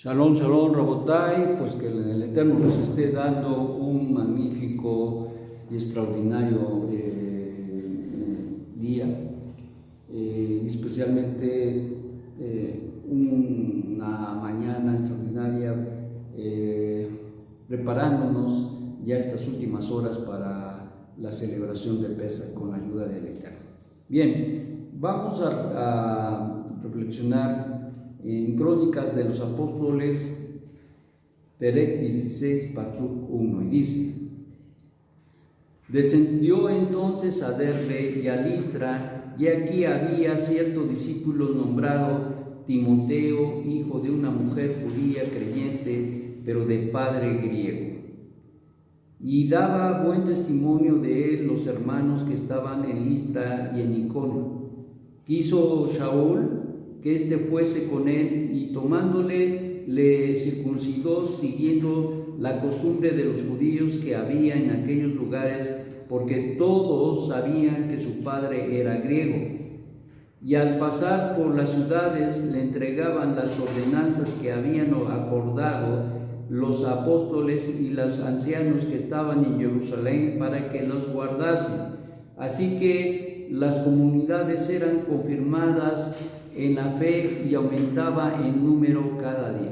Shalom, shalom, Rabotai, pues que el Eterno nos esté dando un magnífico y extraordinario día, especialmente una mañana extraordinaria, preparándonos ya estas últimas horas para la celebración de Pesach con la ayuda del Eterno. Bien, vamos a reflexionar en Crónicas de los Apóstoles, Perec 16, Pasuk 1, y dice: descendió entonces a Derbe y a Listra, y aquí había cierto discípulo nombrado Timoteo, hijo de una mujer judía creyente, pero de padre griego. Y daba buen testimonio de él los hermanos que estaban en Listra y en Iconio. Quiso Shaul que éste fuese con él, y tomándole le circuncidó, siguiendo la costumbre de los judíos que había en aquellos lugares, porque todos sabían que su padre era griego. Y al pasar por las ciudades le entregaban las ordenanzas que habían acordado los apóstoles y los ancianos que estaban en Jerusalén para que los guardasen. Así que las comunidades eran confirmadas en la fe y aumentaba en número cada día.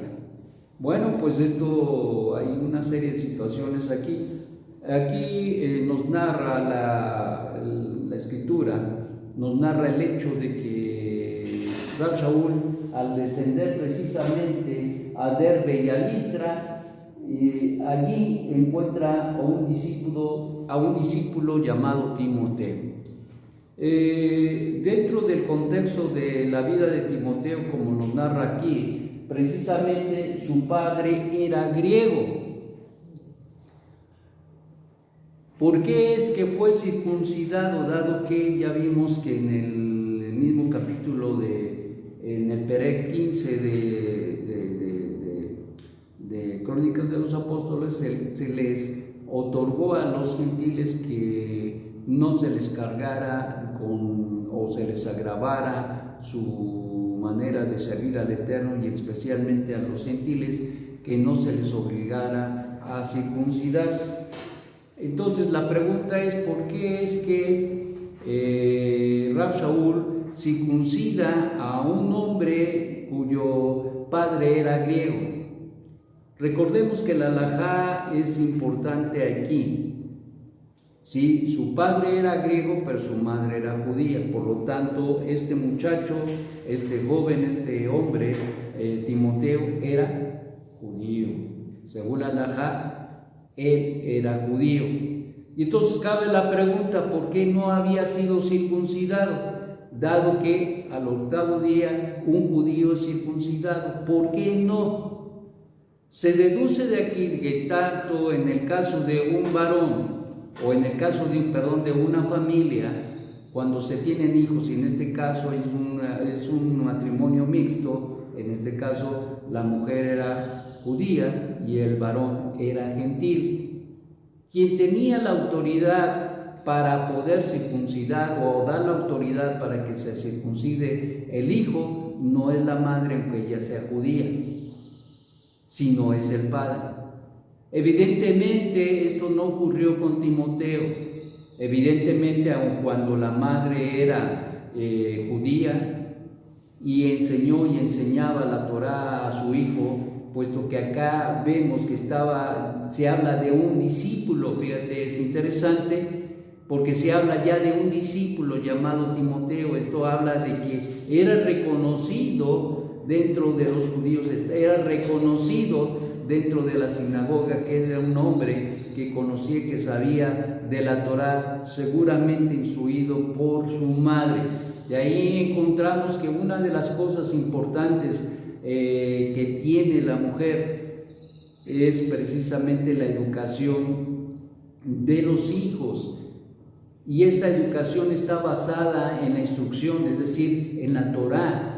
Bueno, pues esto, hay una serie de situaciones aquí. Aquí nos narra la escritura, nos narra el hecho de que Rab Shaul, al descender precisamente a Derbe y a Listra, allí encuentra a un discípulo llamado Timoteo. Dentro del contexto de la vida de Timoteo, como nos narra aquí, precisamente su padre era griego. ¿Por qué es que fue circuncidado? Dado que ya vimos que en el mismo capítulo en el Perec 15 de Crónicas de los Apóstoles, se les otorgó a los gentiles que no se les cargara o se les agravara su manera de servir al Eterno, y especialmente a los gentiles, que no se les obligara a circuncidarse. Entonces la pregunta es: ¿por qué es que Rab Shaul circuncida a un hombre cuyo padre era griego? Recordemos que la halajá es importante aquí. Sí, su padre era griego, pero su madre era judía. Por lo tanto, este muchacho, este joven, este hombre, Timoteo, era judío. Según la halajá, él era judío. Y entonces cabe la pregunta: ¿por qué no había sido circuncidado? Dado que al octavo día un judío es circuncidado, ¿por qué no? Se deduce de aquí que tanto en el caso de un varón o en el caso de una familia, cuando se tienen hijos, y en este caso es un matrimonio mixto, en este caso la mujer era judía y el varón era gentil, quien tenía la autoridad para poder circuncidar o dar la autoridad para que se circuncide el hijo no es la madre, aunque ella sea judía, sino es el padre. Evidentemente esto no ocurrió con Timoteo. Evidentemente, aun cuando la madre era judía y enseñó y enseñaba la Torá a su hijo, puesto que acá vemos que se habla de un discípulo. Fíjate, es interesante porque se habla ya de un discípulo llamado Timoteo. Esto habla de que era reconocido dentro de los judíos, era reconocido dentro de la sinagoga, que era un hombre que conocía, que sabía de la Torá, seguramente instruido por su madre. Y ahí encontramos que una de las cosas importantes que tiene la mujer es precisamente la educación de los hijos. Y esta educación está basada en la instrucción, es decir, en la Torá.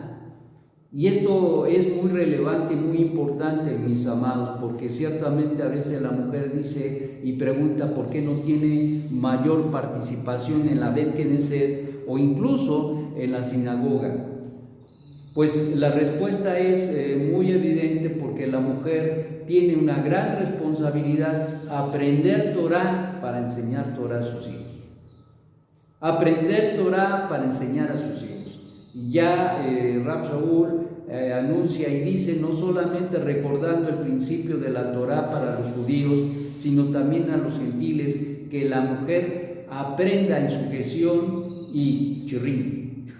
Y esto es muy relevante y muy importante, mis amados, porque ciertamente a veces la mujer dice y pregunta por qué no tiene mayor participación en la Bet Knesset o incluso en la sinagoga. Pues la respuesta es muy evidente, porque la mujer tiene una gran responsabilidad: aprender Torah para enseñar Torah a sus hijos. Aprender Torah para enseñar a sus hijos. Y ya Rab Shaul anuncia y dice, no solamente recordando el principio de la Torah para los judíos, sino también a los gentiles, que la mujer aprenda en sujeción y chirrín.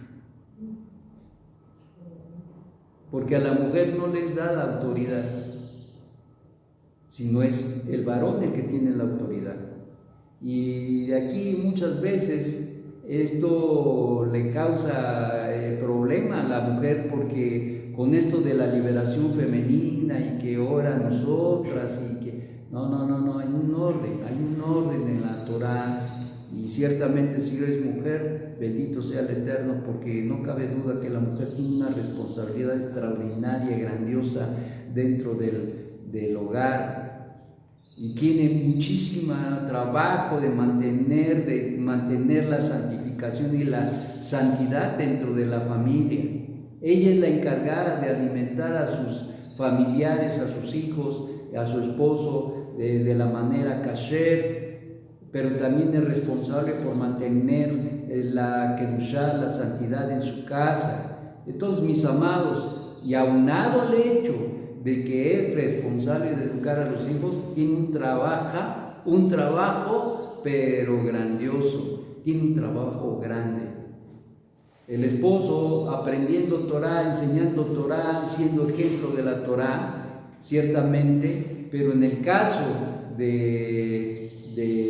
Porque a la mujer no les da la autoridad, sino es el varón el que tiene la autoridad. Y de aquí muchas veces esto le causa problema a la mujer, porque con esto de la liberación femenina y que ahora nosotras y que no, hay un orden en la Torah. Y ciertamente si eres mujer, bendito sea el Eterno, porque no cabe duda que la mujer tiene una responsabilidad extraordinaria y grandiosa dentro del hogar, y tiene muchísimo trabajo de mantener la santificación y la santidad dentro de la familia. Ella es la encargada de alimentar a sus familiares, a sus hijos, a su esposo de la manera kasher, pero también es responsable por mantener la kedushá, la santidad en su casa. Entonces, mis amados, y aunado al hecho de que es responsable de educar a los hijos, tiene un trabajo pero grandioso, tiene un trabajo grande. El esposo aprendiendo Torah, enseñando Torah, siendo ejemplo de la Torah, ciertamente, pero en el caso de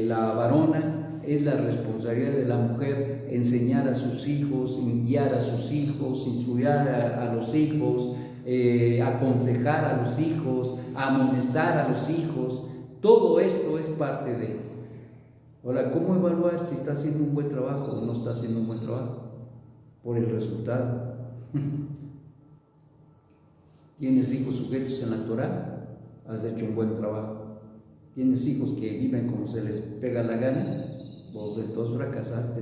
la varona, es la responsabilidad de la mujer enseñar a sus hijos, guiar a sus hijos, instruir a los hijos, aconsejar a los hijos, amonestar a los hijos. Todo esto es parte de ello. Ahora, ¿cómo evaluar si está haciendo un buen trabajo o no está haciendo un buen trabajo? Por el resultado. ¿Tienes hijos sujetos en la Torah? Has hecho un buen trabajo. ¿Tienes hijos que viven como se les pega la gana? Vos de todos fracasaste,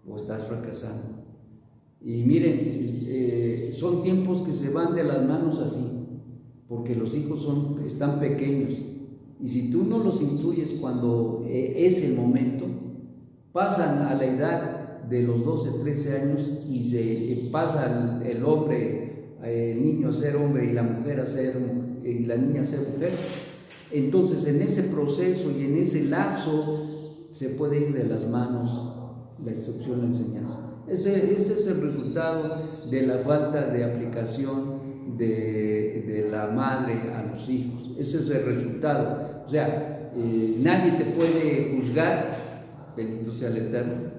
o estás fracasando. Y miren, son tiempos que se van de las manos así, porque los hijos están pequeños, y si tú no los instruyes cuando es el momento, pasan a la edad de los 12, 13 años y se pasa el niño a ser hombre y la mujer y la niña a ser mujer. Entonces, en ese proceso y en ese lapso se puede ir de las manos la instrucción, la enseñanza. Ese es el resultado de la falta de aplicación de la madre a los hijos. Ese es el resultado. O sea, nadie te puede juzgar, bendito sea el Eterno,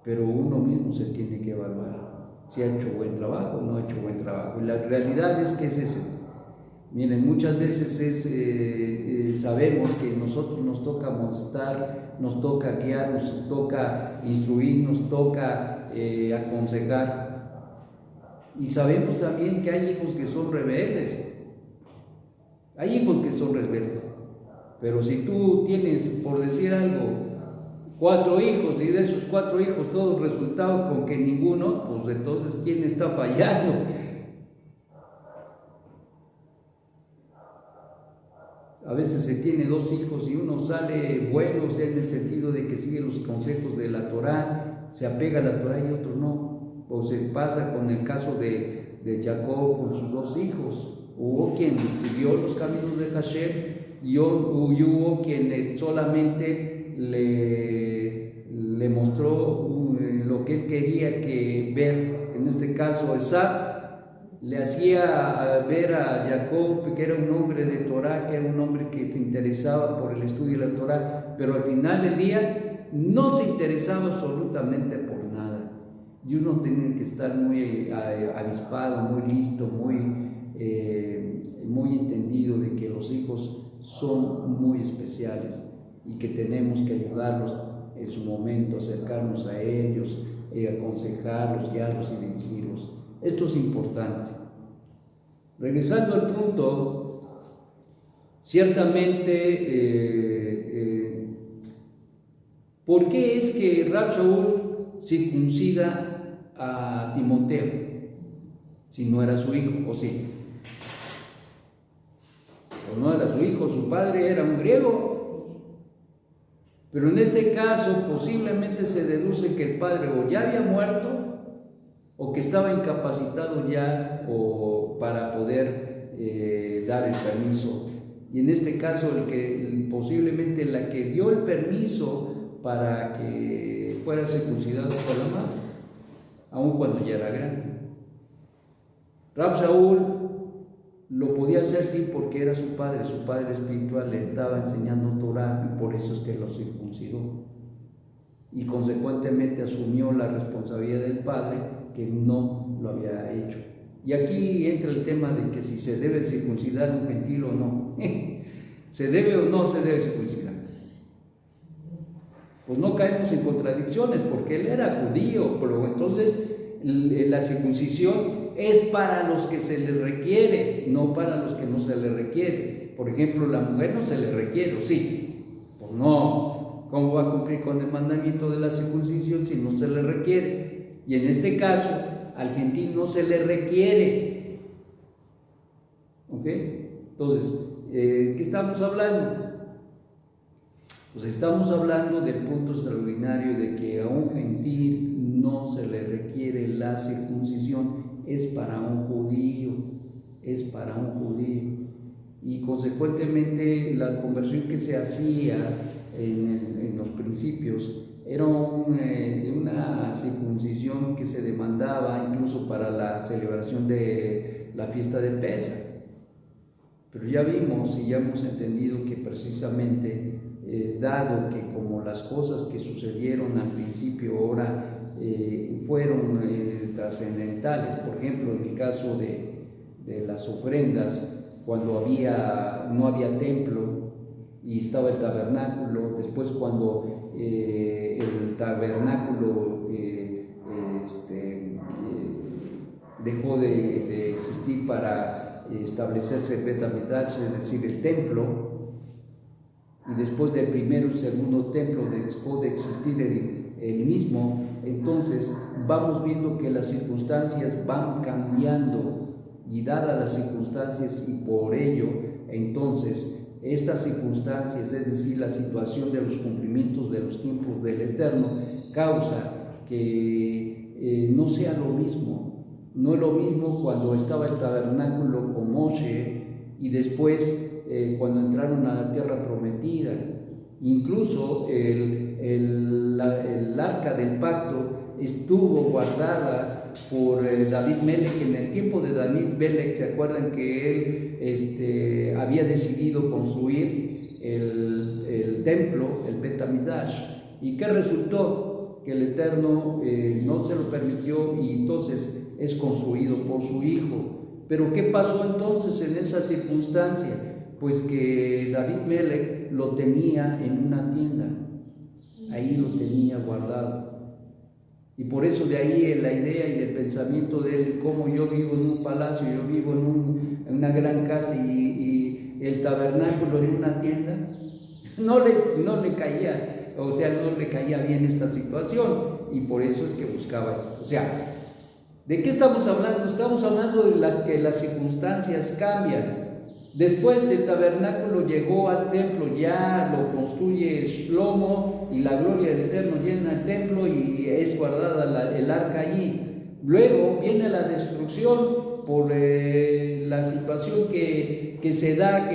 pero uno mismo se tiene que evaluar si ha hecho buen trabajo o no ha hecho buen trabajo. Y la realidad es que es ese. Miren, muchas veces sabemos que nosotros nos toca mostrar, nos toca guiar, nos toca instruir, nos toca aconsejar. Y sabemos también que hay hijos que son rebeldes. Hay hijos que son rebeldes. Pero si tú tienes, por decir algo, 4 hijos, y de esos 4 hijos todos resultados con que ninguno, pues entonces ¿quién está fallando? A veces se tiene 2 hijos y uno sale bueno, o sea, en el sentido de que sigue los consejos de la Torah, se apega a la Torah, y otro no. O se pasa con el caso de Jacob con sus 2 hijos. Hubo quien siguió los caminos de Hashem y hubo quien solamente le mostró lo que él quería ver. En este caso, Esab le hacía ver a Jacob que era un hombre de Torah, que era un hombre que se interesaba por el estudio de la Torah, pero al final del día no se interesaba absolutamente por nada. Y uno tiene que estar muy avispado, muy listo, muy entendido de que los hijos son muy especiales y que tenemos que ayudarlos en su momento, acercarnos a ellos, aconsejarlos, guiarlos y dirigirlos. Esto es importante. Regresando al punto, ciertamente, ¿por qué es que Rab Shaul circuncida a Timoteo si no era su hijo? ¿O sí? o no era su hijo, su padre era un griego. Pero en este caso posiblemente se deduce que el padre o ya había muerto o que estaba incapacitado ya o para poder dar el permiso. Y en este caso posiblemente la que dio el permiso para que fuera circuncidado fue la madre, aun cuando ya era grande. Rab Shaul lo podía hacer sí porque era su padre espiritual, le estaba enseñando Torah y por eso es que lo circuncidó. Y consecuentemente asumió la responsabilidad del padre que no lo había hecho. Y aquí entra el tema de que si se debe circuncidar un gentil o no. ¿Se debe o no se debe circuncidar? Pues no caemos en contradicciones porque él era judío, pero entonces la circuncisión es para los que se les requiere, no para los que no se les requiere. Por ejemplo, la mujer no se le requiere, sí, pues no, ¿cómo va a cumplir con el mandamiento de la circuncisión si no se le requiere? Y en este caso, al gentil no se le requiere. ¿Ok? Entonces, ¿qué estamos hablando? Pues estamos hablando del punto extraordinario de que a un gentil no se le requiere la circuncisión, es para un judío, es para un judío. Y consecuentemente la conversión que se hacía en los principios era una circuncisión que se demandaba incluso para la celebración de la fiesta de Pesaj. Pero ya vimos y ya hemos entendido que precisamente, dado que como las cosas que sucedieron al principio ahora fueron trascendentales, por ejemplo en el caso de las ofrendas, cuando no había templo y estaba el tabernáculo, después cuando el tabernáculo dejó de existir para establecerse el Bet HaMikdash, es decir, el templo, y después del primero y segundo templo dejó de existir el mismo, entonces vamos viendo que las circunstancias van cambiando, y dadas las circunstancias y por ello, entonces estas circunstancias, es decir, la situación de los cumplimientos de los tiempos del Eterno, causa que no sea lo mismo. No es lo mismo cuando estaba el tabernáculo con Moshe y después cuando entraron a la tierra prometida. Incluso el arca del pacto estuvo guardada por David Melech. En el tiempo de David Melech, ¿se acuerdan que él había decidido construir el templo, el Bet HaMikdash? ¿Y qué resultó? Que el Eterno no se lo permitió y entonces es construido por su hijo. Pero ¿qué pasó entonces en esa circunstancia? Pues que David Melech lo tenía en una tienda, ahí lo tenía guardado. Y por eso de ahí la idea y el pensamiento de él, como yo vivo en un palacio, yo vivo en una gran casa y el tabernáculo en una tienda, no le caía, o sea, no le caía bien esta situación, y por eso es que buscaba esto. O sea, ¿de qué estamos hablando? Estamos hablando de que las circunstancias cambian. Después el tabernáculo llegó al templo, ya lo construye Shlomo y la gloria del Eterno llena el templo y es guardada el arca allí. Luego viene la destrucción por la situación que se da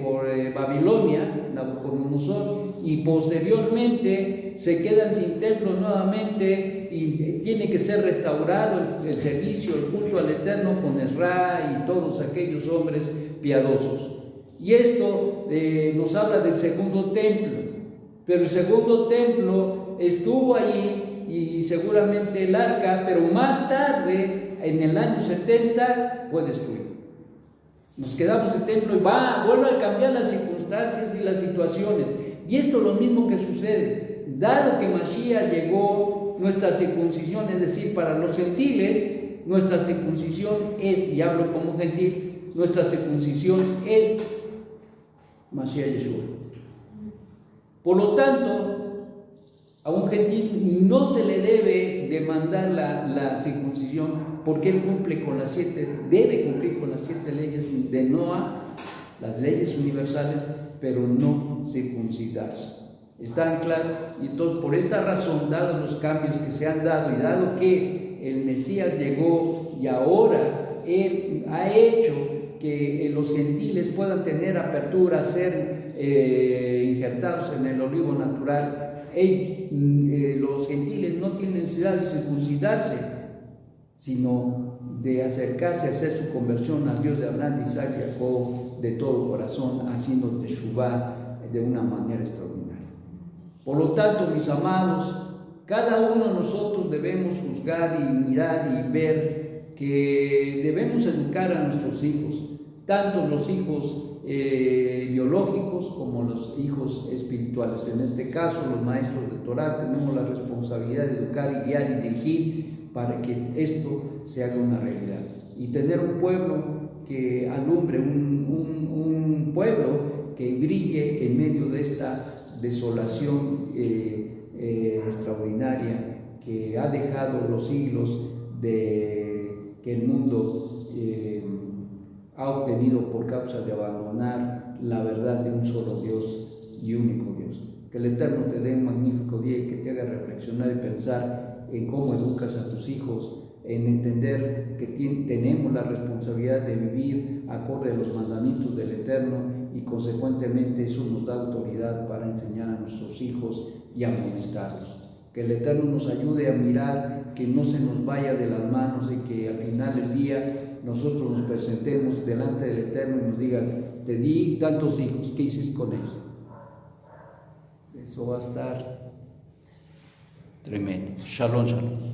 por Babilonia, Nabucodonosor, y posteriormente se quedan sin templo nuevamente y tiene que ser restaurado el servicio, el culto al Eterno con Ezra y todos aquellos hombres piadosos. Y esto nos habla del segundo templo, pero el segundo templo estuvo allí y seguramente el arca, pero más tarde, en el año 70, fue destruido. Nos quedamos el templo y vuelve a cambiar las circunstancias y las situaciones. Y esto es lo mismo que sucede. Dado que Mashiach llegó, nuestra circuncisión, es decir, para los gentiles, nuestra circuncisión es, y hablo como gentil, nuestra circuncisión es Mashiach Yeshua. Por lo tanto, a un gentil no se le debe demandar la circuncisión porque él debe cumplir con las 7 leyes de Noah las leyes universales, pero no circuncidarse. ¿Están claros? Y entonces, por esta razón, dados los cambios que se han dado y dado que el Mesías llegó y ahora Él ha hecho que los gentiles puedan tener apertura a ser injertados en el olivo natural, los gentiles no tienen necesidad de circuncidarse, sino de acercarse a hacer su conversión al Dios de Abraham, Isaac y Jacob de todo corazón, haciendo teshuvá de una manera extraordinaria. Por lo tanto, mis amados, cada uno de nosotros debemos juzgar y mirar y ver que debemos educar a nuestros hijos, tanto los hijos biológicos como los hijos espirituales. En este caso, los maestros de Torah tenemos la responsabilidad de educar y guiar y dirigir para que esto se haga una realidad. Y tener un pueblo que alumbre, un pueblo que brille en medio de esta desolación extraordinaria que ha dejado los siglos de que el mundo ha obtenido por causa de abandonar la verdad de un solo Dios y único Dios. Que el Eterno te dé un magnífico día y que te haga reflexionar y pensar en cómo educas a tus hijos, en entender que tenemos la responsabilidad de vivir acorde a los mandamientos del Eterno y consecuentemente eso nos da autoridad para enseñar a nuestros hijos y amonestarlos. Que el Eterno nos ayude a mirar que no se nos vaya de las manos y que al final del día nosotros nos presentemos delante del Eterno y nos digan: te di tantos hijos, ¿qué hiciste con ellos? Eso va a estar tremendo. Shalom, shalom.